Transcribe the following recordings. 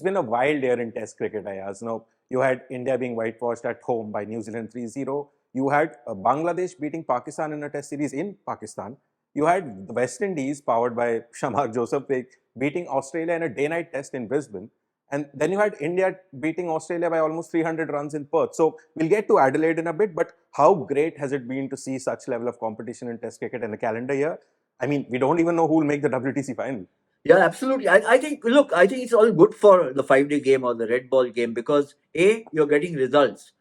been a wild year in Test cricket, Ayaz. Now, you had India being whitewashed at home by New Zealand 3-0. You had Bangladesh beating Pakistan in a Test series in Pakistan. You had the West Indies, powered by Shamar Joseph, beating Australia in a day-night test in Brisbane. And then you had India beating Australia by almost 300 runs in Perth. So we'll get to Adelaide in a bit, but how great has it been to see such level of competition in Test cricket in a calendar year? I mean, we don't even know who will make the WTC final. Yeah, absolutely. I think, look, I think it's all good for the 5 day game or the red ball game because you're getting results.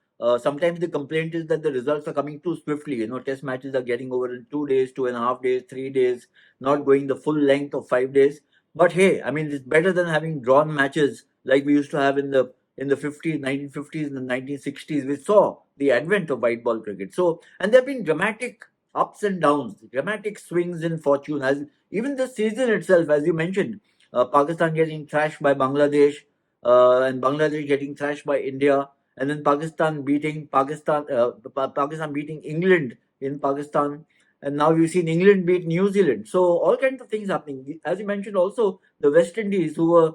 Sometimes the complaint is that the results are coming too swiftly. Test matches are getting over in 2 days, 2.5 days, 3 days, not going the full length of 5 days. But hey, I mean, it's better than having drawn matches like we used to have in the 50s, 1950s, and the 1960s. We saw the advent of white ball cricket. So, and there have been dramatic ups and downs, dramatic swings in fortune. As even the season itself, as you mentioned, Pakistan getting thrashed by Bangladesh, and Bangladesh getting thrashed by India, and then Pakistan beating England in Pakistan, and now we've seen England beat New Zealand. So all kinds of things happening. As you mentioned, also the West Indies, who were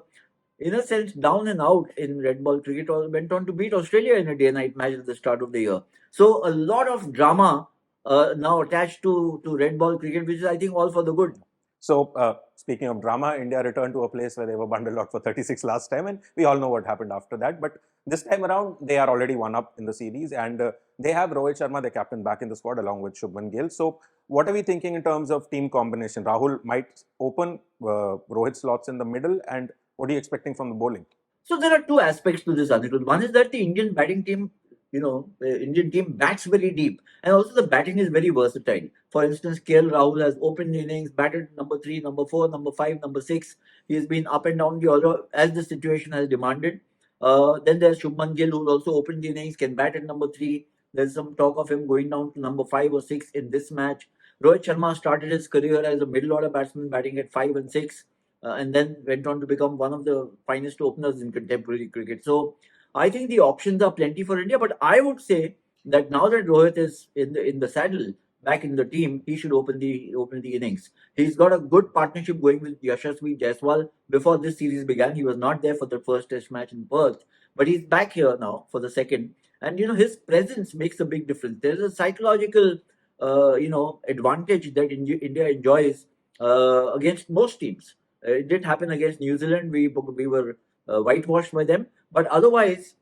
in a sense down and out in red ball cricket, went on to beat Australia in a day-night match at the start of the year. So a lot of drama now attached to red ball cricket, which is I think all for the good. So, speaking of drama, India returned to a place where they were bundled out for 36 last time, and we all know what happened after that. But this time around, they are already one up in the series, and they have Rohit Sharma, the captain, back in the squad along with Shubman Gill. So, what are we thinking in terms of team combination? Rahul might open Rohit slots in the middle, and what are you expecting from the bowling? So there are two aspects to this, Anirudh. One is that the Indian batting team, the Indian team bats very deep, and also the batting is very versatile. For instance, KL Rahul has opened innings, batted number 3, number 4, number 5, number 6. He has been up and down the order as the situation has demanded. Then there's Shubman Gill, who also opened the innings, can bat at number 3. There's some talk of him going down to number 5 or 6 in this match. Rohit Sharma started his career as a middle order batsman, batting at 5 and 6, and then went on to become one of the finest openers in contemporary cricket. So I think the options are plenty for India, but I would say that now that Rohit is in the saddle, back in the team, he should open the innings. He's got a good partnership going with Yashasvi Jaiswal. Before this series began, he was not there for the first Test match in Perth, but he's back here now for the second. And his presence makes a big difference. There's a psychological, advantage that India enjoys against most teams. It did happen against New Zealand. We were whitewashed by them, but otherwise,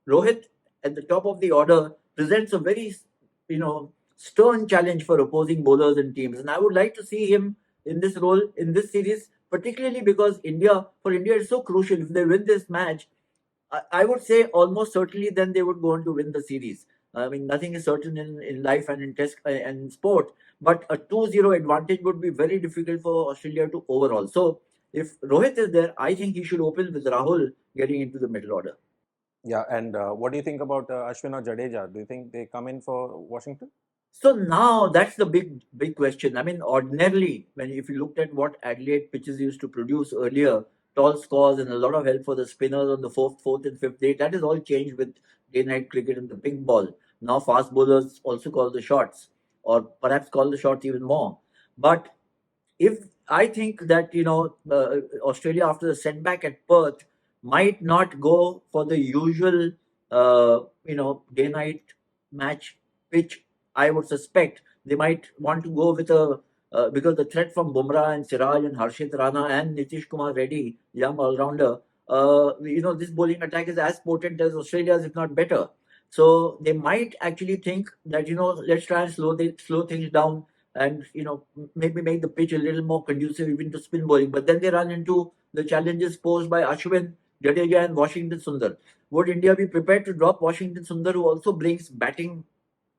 Rohit at the top of the order presents a very stern challenge for opposing bowlers and teams, and I would like to see him in this role in this series, particularly because for India it's so crucial. If they win this match, I would say almost certainly then they would go on to win the series. I mean, nothing is certain in life and in test and in sport, but a 2-0 advantage would be very difficult for Australia to overall. So if Rohit is there, I think he should open with Rahul getting into the middle order. Yeah, and what do you think about Ashwin or Jadeja? Do you think they come in for Washington? So now that's the big question. I mean, ordinarily, if you looked at what Adelaide pitches used to produce earlier, tall scores and a lot of help for the spinners on the fourth and fifth day, that is all changed with day-night cricket and the pink ball. Now fast bowlers also call the shots, or perhaps call the shots even more. But if I think that Australia after the setback at Perth might not go for the usual day-night match pitch. I would suspect they might want to go with a because the threat from Bumrah and Siraj and Harshit Rana and Nitish Kumar Reddy, young all-rounder, this bowling attack is as potent as Australia's, if not better. So they might actually think that let's try and slow things down and maybe make the pitch a little more conducive even to spin bowling. But then they run into the challenges posed by Ashwin, Jadeja, and Washington Sundar. Would India be prepared to drop Washington Sundar, who also brings batting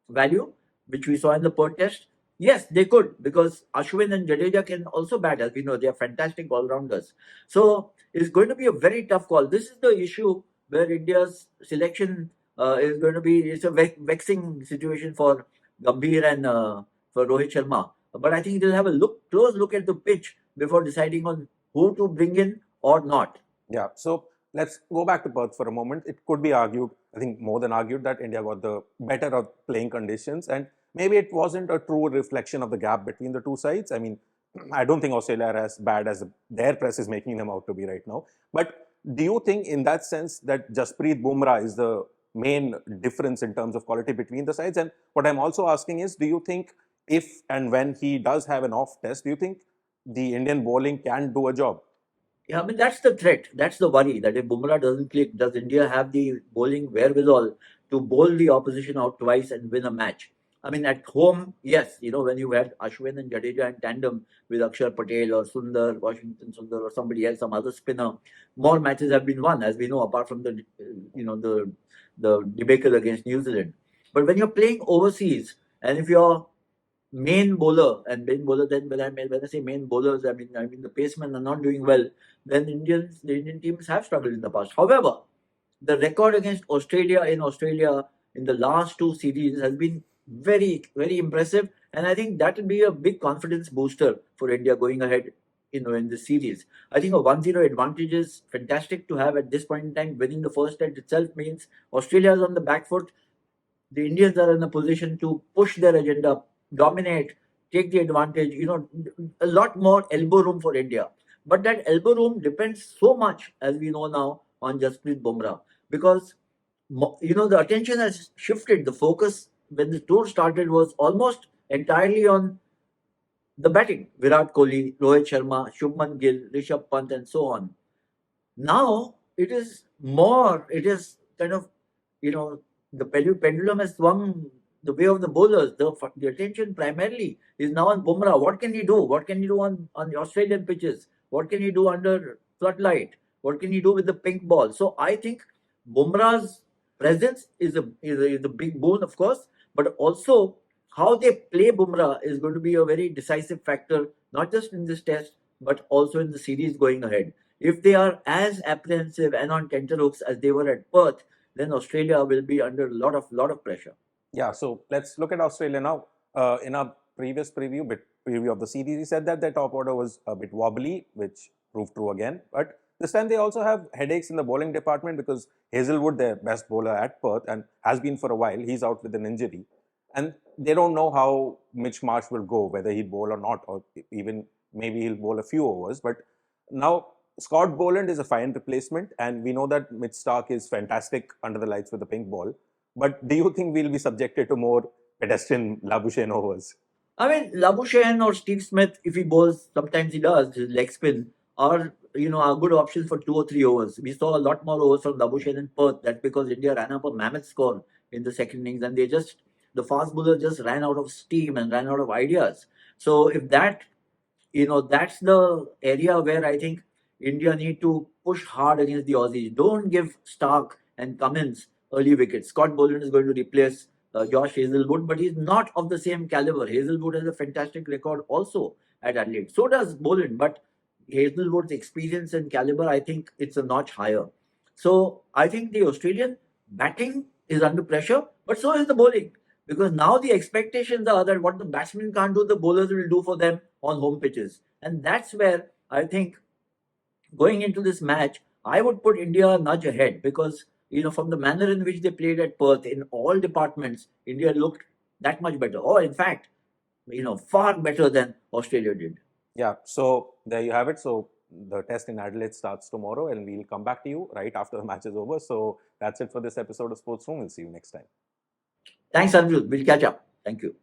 value, which we saw in the Perth Test? Yes, they could, because Ashwin and Jadeja can also bat. As we know, they are fantastic all-rounders. So it's going to be a very tough call. This is the issue where India's selection is going to be. It's a vexing situation for Gambhir and for Rohit Sharma. But I think they'll have a close look at the pitch before deciding on who to bring in or not. Yeah, so let's go back to Perth for a moment. It could be argued, I think more than argued, that India got the better of playing conditions, and maybe it wasn't a true reflection of the gap between the two sides. I mean, I don't think Australia are as bad as their press is making them out to be right now. But do you think, in that sense, that Jasprit Bumrah is the main difference in terms of quality between the sides? And what I'm also asking is, do you think if and when he does have an off test, do you think the Indian bowling can do a job? Yeah, I mean that's the threat. That's the worry that if Bumrah doesn't click, does India have the bowling wherewithal to bowl the opposition out twice and win a match? I mean, at home, yes, when you had Ashwin and Jadeja in tandem with Akshar Patel or Sundar, Washington Sundar or somebody else, some other spinner, more matches have been won, as we know, apart from the debacle against New Zealand. But when you're playing overseas, and if you're main bowler and main bowler, then when I say main bowlers, I mean the pacemen are not doing well, then the Indian teams have struggled in the past. However, the record against Australia in the last two series has been very, very impressive. And I think that will be a big confidence booster for India going ahead, in the series. I think a 1-0 advantage is fantastic to have at this point in time. Winning the first set itself means Australia is on the back foot. The Indians are in a position to push their agenda, dominate, take the advantage. A lot more elbow room for India. But that elbow room depends so much, as we know now, on Jasprit Bumrah, because the attention has shifted. The focus when the tour started was almost entirely on the batting. Virat Kohli, Rohit Sharma, Shubman Gill, Rishabh Pant, and so on. Now it is kind of, you know, the pendulum has swung the way of the bowlers. The attention primarily is now on Bumrah. What can he do? What can he do on the Australian pitches? What can he do under floodlight? What can he do with the pink ball? So I think Bumrah's presence is a big boon, of course, but also how they play Bumrah is going to be a very decisive factor, not just in this test, but also in the series going ahead. If they are as apprehensive and on tenterhooks as they were at Perth, then Australia will be under a lot of pressure. Yeah, so let's look at Australia now. In our previous preview of the series, we said that their top order was a bit wobbly, which proved true again. But this time they also have headaches in the bowling department because Hazelwood, their best bowler at Perth, and has been for a while, he's out with an injury. And they don't know how Mitch Marsh will go, whether he'll bowl or not, or even maybe he'll bowl a few overs. But now Scott Boland is a fine replacement, and we know that Mitch Stark is fantastic under the lights with the pink ball. But do you think we'll be subjected to more pedestrian Labuschagne overs? I mean, Labuschagne or Steve Smith, if he bowls, sometimes he does, his leg spin, are good options for 2 or 3 overs. We saw a lot more overs from Labuschagne in Perth. That's because India ran up a mammoth score in the second innings, and the fast bowler just ran out of steam and ran out of ideas. So if that's the area where I think India need to push hard against the Aussies. Don't give Stark and Cummins early wickets. Scott Boland is going to replace Josh Hazelwood, but he's not of the same caliber. Hazelwood has a fantastic record also at Adelaide. So does Boland, but Hazelwood's experience and caliber, I think it's a notch higher. So I think the Australian batting is under pressure, but so is the bowling. Because now the expectations are that what the batsmen can't do, the bowlers will do for them on home pitches. And that's where I think going into this match, I would put India a nudge ahead because, from the manner in which they played at Perth in all departments, India looked that much better. Or, in fact, far better than Australia did. Yeah, so there you have it. So the test in Adelaide starts tomorrow, and we'll come back to you right after the match is over. So that's it for this episode of Sports Room. We'll see you next time. Thanks, Anju. We'll catch up. Thank you.